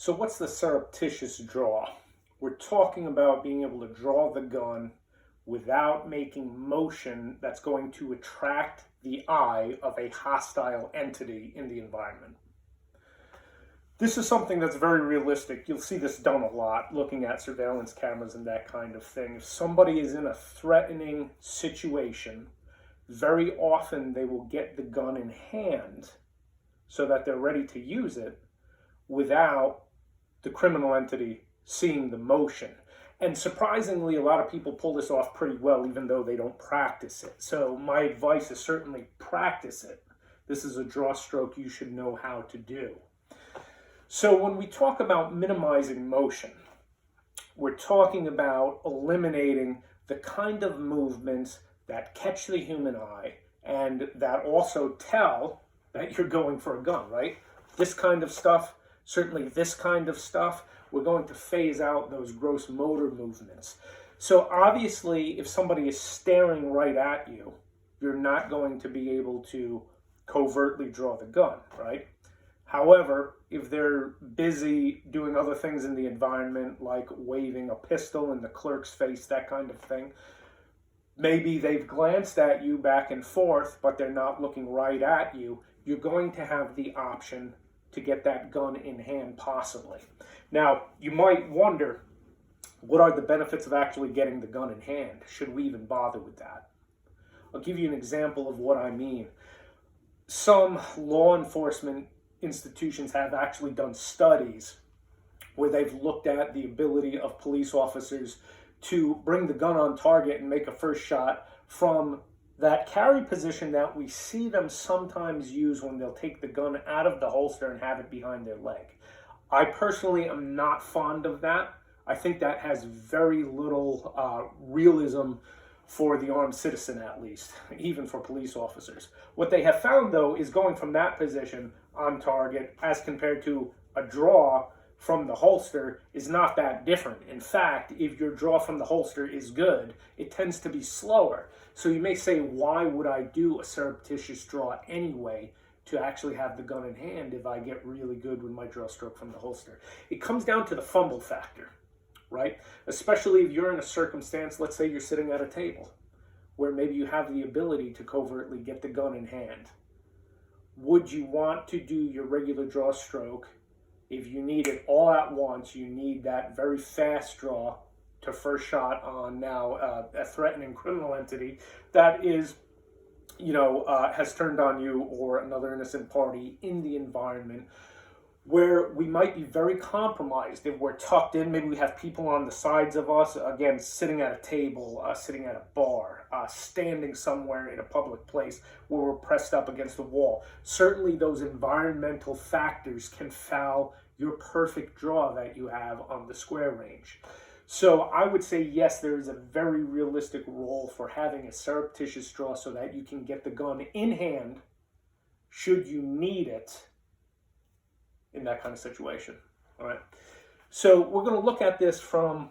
So what's the surreptitious draw? We're talking about being able to draw the gun without making motion that's going to attract the eye of a hostile entity in the environment. This is something that's very realistic. You'll see this done a lot looking at surveillance cameras and that kind of thing. If somebody is in a threatening situation, very often they will get the gun in hand so that they're ready to use it without the criminal entity seeing the motion. And surprisingly, a lot of people pull this off pretty well, even though they don't practice it. So my advice is certainly practice it. This is a draw stroke you should know how to do. So when we talk about minimizing motion, we're talking about eliminating the kind of movements that catch the human eye and that also tell that you're going for a gun, right? This kind of stuff, certainly this kind of stuff, we're going to phase out those gross motor movements. So obviously, if somebody is staring right at you, you're not going to be able to covertly draw the gun, right? However, if they're busy doing other things in the environment, like waving a pistol in the clerk's face, that kind of thing, maybe they've glanced at you back and forth, but they're not looking right at you, you're going to have the option to get that gun in hand possibly. Now, you might wonder, what are the benefits of actually getting the gun in hand? Should we even bother with that? I'll give you an example of what I mean. Some law enforcement institutions have actually done studies where they've looked at the ability of police officers to bring the gun on target and make a first shot from that carry position that we see them sometimes use when they'll take the gun out of the holster and have it behind their leg. I personally am not fond of that. I think that has very little realism for the armed citizen, at least, even for police officers. What they have found, though, is going from that position on target as compared to a draw from the holster is not that different. In fact, if your draw from the holster is good, it tends to be slower. So you may say, why would I do a surreptitious draw anyway to actually have the gun in hand if I get really good with my draw stroke from the holster? It comes down to the fumble factor, right? Especially if you're in a circumstance, let's say you're sitting at a table where maybe you have the ability to covertly get the gun in hand. Would you want to do your regular draw stroke? If you need it all at once, you need that very fast draw to first shot on now a threatening criminal entity that is, has turned on you or another innocent party in the environment where we might be very compromised if we're tucked in. Maybe we have people on the sides of us, again, sitting at a table, sitting at a bar, standing somewhere in a public place where we're pressed up against the wall. Certainly those environmental factors can foul your perfect draw that you have on the square range. So I would say, yes, there is a very realistic role for having a surreptitious draw so that you can get the gun in hand should you need it in that kind of situation. All right. So we're going to look at this from,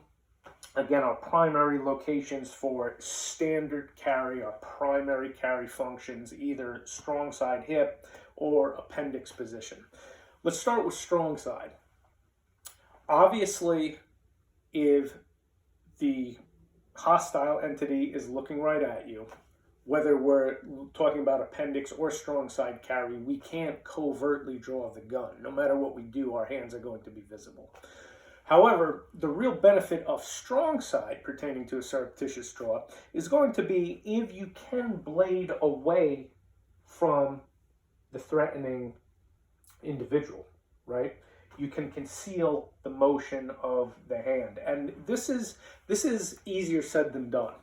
again, our primary locations for standard carry, our primary carry functions, either strong side hip or appendix position. Let's start with strong side. Obviously, if the hostile entity is looking right at you, whether we're talking about appendix or strong side carry, we can't covertly draw the gun. No matter what we do, our hands are going to be visible. However, the real benefit of strong side pertaining to a surreptitious draw is going to be if you can blade away from the threatening individual, right? You can conceal the motion of the hand. And this is easier said than done.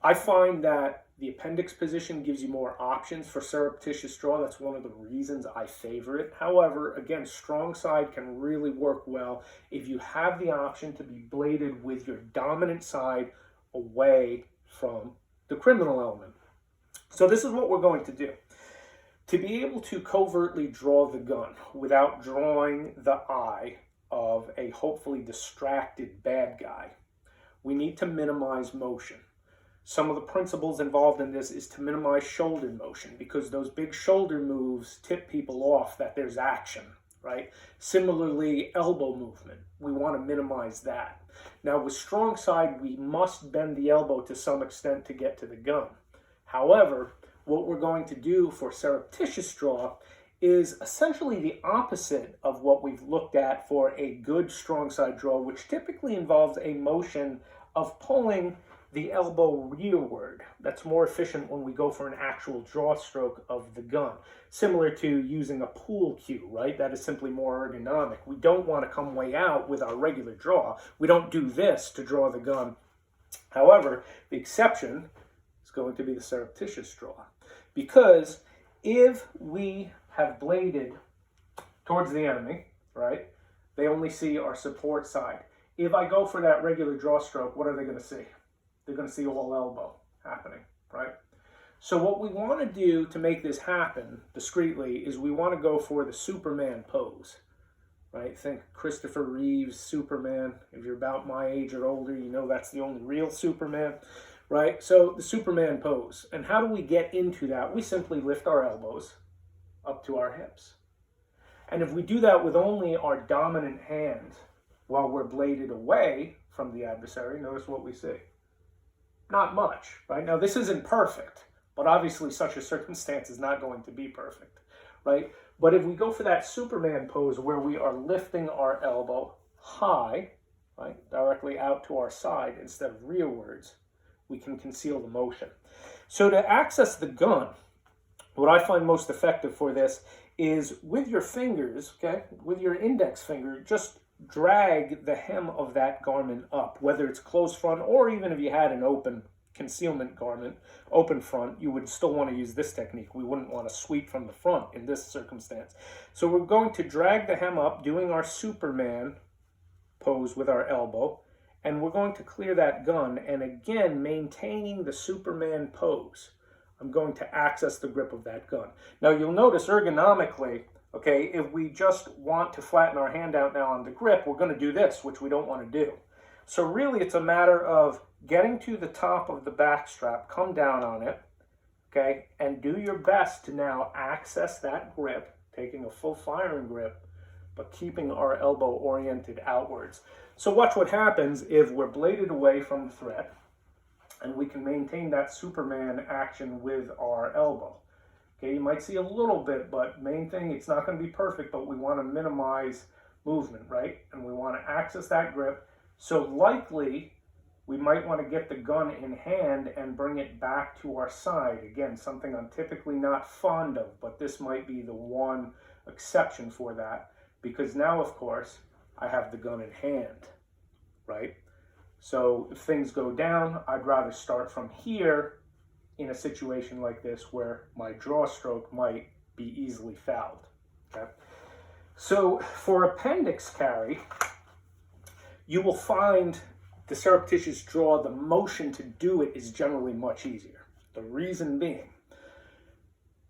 I find that the appendix position gives you more options for surreptitious draw. That's one of the reasons I favor it. However, again, strong side can really work well if you have the option to be bladed with your dominant side away from the criminal element. So this is what we're going to do. To be able to covertly draw the gun without drawing the eye of a hopefully distracted bad guy, we need to minimize motion. Some of the principles involved in this is to minimize shoulder motion because those big shoulder moves tip people off that there's action, right? Similarly, elbow movement, we want to minimize that. Now with strong side, we must bend the elbow to some extent to get to the gun. However, what we're going to do for surreptitious draw is essentially the opposite of what we've looked at for a good strong side draw, which typically involves a motion of pulling the elbow rearward. That's more efficient when we go for an actual draw stroke of the gun. Similar to using a pool cue, right? That is simply more ergonomic. We don't want to come way out with our regular draw. We don't do this to draw the gun. However, the exception is going to be the surreptitious draw. Because if we have bladed towards the enemy, right, they only see our support side. If I go for that regular draw stroke, what are they going to see? They're going to see all elbow happening, right? So what we want to do to make this happen discreetly is we want to go for the Superman pose, right? Think Christopher Reeve's Superman. If you're about my age or older, you know that's the only real Superman, right? So the Superman pose. And how do we get into that? We simply lift our elbows up to our hips. And if we do that with only our dominant hand while we're bladed away from the adversary, notice what we see. Not much, right? Now, this isn't perfect, but obviously such a circumstance is not going to be perfect, right? But if we go for that Superman pose where we are lifting our elbow high, right, directly out to our side instead of rearwards, we can conceal the motion. So to access the gun, what I find most effective for this is with your fingers, okay, with your index finger, just drag the hem of that garment up, whether it's closed front or even if you had an open concealment garment, open front, you would still want to use this technique. We wouldn't want to sweep from the front in this circumstance. So we're going to drag the hem up, doing our Superman pose with our elbow, and we're going to clear that gun, and again, maintaining the Superman pose, I'm going to access the grip of that gun. Now you'll notice ergonomically, okay, if we just want to flatten our hand out now on the grip, we're going to do this, which we don't want to do. So really it's a matter of getting to the top of the back strap, come down on it, okay, and do your best to now access that grip, taking a full firing grip, but keeping our elbow oriented outwards. So watch what happens if we're bladed away from the threat, and we can maintain that Superman action with our elbow. Okay, you might see a little bit, but main thing, it's not going to be perfect, but we want to minimize movement, right? And we want to access that grip. So likely, we might want to get the gun in hand and bring it back to our side. Again, something I'm typically not fond of, but this might be the one exception for that, because now, of course, I have the gun in hand, right? So if things go down, I'd rather start from here in a situation like this where my draw stroke might be easily fouled. Okay? So for appendix carry, you will find the surreptitious draw, the motion to do it is generally much easier. The reason being,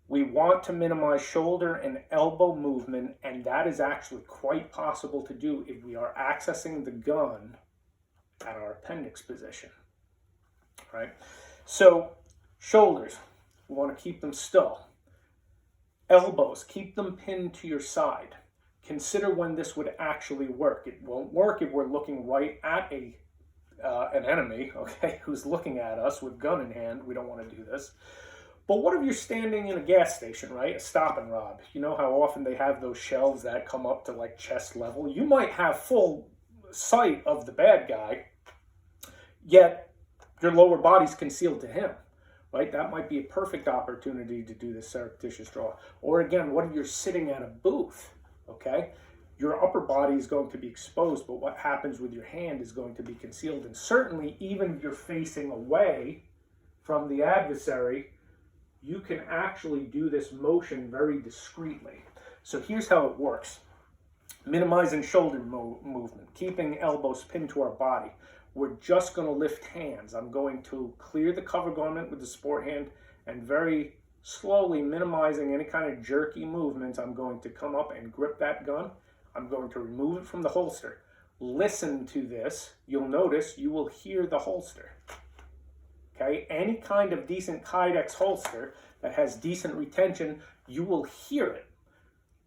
we want to minimize shoulder and elbow movement, and that is actually quite possible to do if we are accessing the gun at our appendix position, right? So shoulders, we want to keep them still. Elbows, keep them pinned to your side. Consider when this would actually work. It won't work if we're looking right at an enemy, okay, who's looking at us with gun in hand. We don't want to do this. But what if you're standing in a gas station, right? A stop and rob. You know how often they have those shelves that come up to like chest level? You might have full sight of the bad guy, yet your lower body's concealed to him, right? That might be a perfect opportunity to do this surreptitious draw. Or again, what if you're sitting at a booth, okay? Your upper body is going to be exposed, but what happens with your hand is going to be concealed. And certainly, even if you're facing away from the adversary, you can actually do this motion very discreetly. So here's how it works. Minimizing shoulder movement, keeping elbows pinned to our body. We're just going to lift hands. I'm going to clear the cover garment with the support hand, and very slowly minimizing any kind of jerky movements, I'm going to come up and grip that gun. I'm going to remove it from the holster. Listen to this. You'll notice you will hear the holster. Okay, any kind of decent Kydex holster that has decent retention, you will hear it.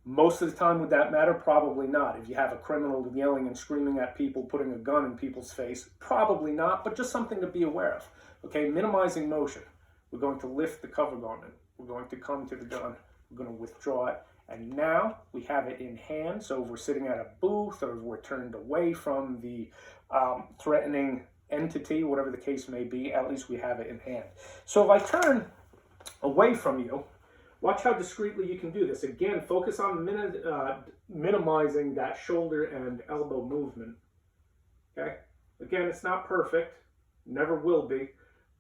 Most of the time, would that matter? Probably not. If you have a criminal yelling and screaming at people, putting a gun in people's face, probably not, but just something to be aware of. Okay, minimizing motion. We're going to lift the cover garment. We're going to come to the gun. We're going to withdraw it. And now we have it in hand. So if we're sitting at a booth or if we're turned away from the threatening entity, whatever the case may be, at least we have it in hand. So if I turn away from you, watch how discreetly you can do this. Again, focus on minimizing that shoulder and elbow movement. Okay? Again, it's not perfect. Never will be.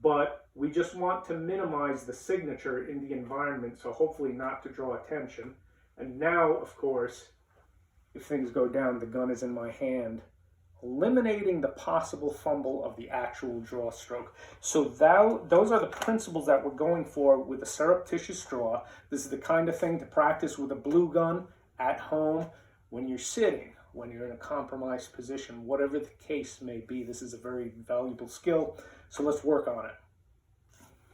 But we just want to minimize the signature in the environment, so hopefully not to draw attention. And now, of course, if things go down, the gun is in my hand, eliminating the possible fumble of the actual draw stroke. So those are the principles that we're going for with a surreptitious draw. This is the kind of thing to practice with a blue gun at home, when you're sitting, when you're in a compromised position, whatever the case may be. This is a very valuable skill, so let's work on it.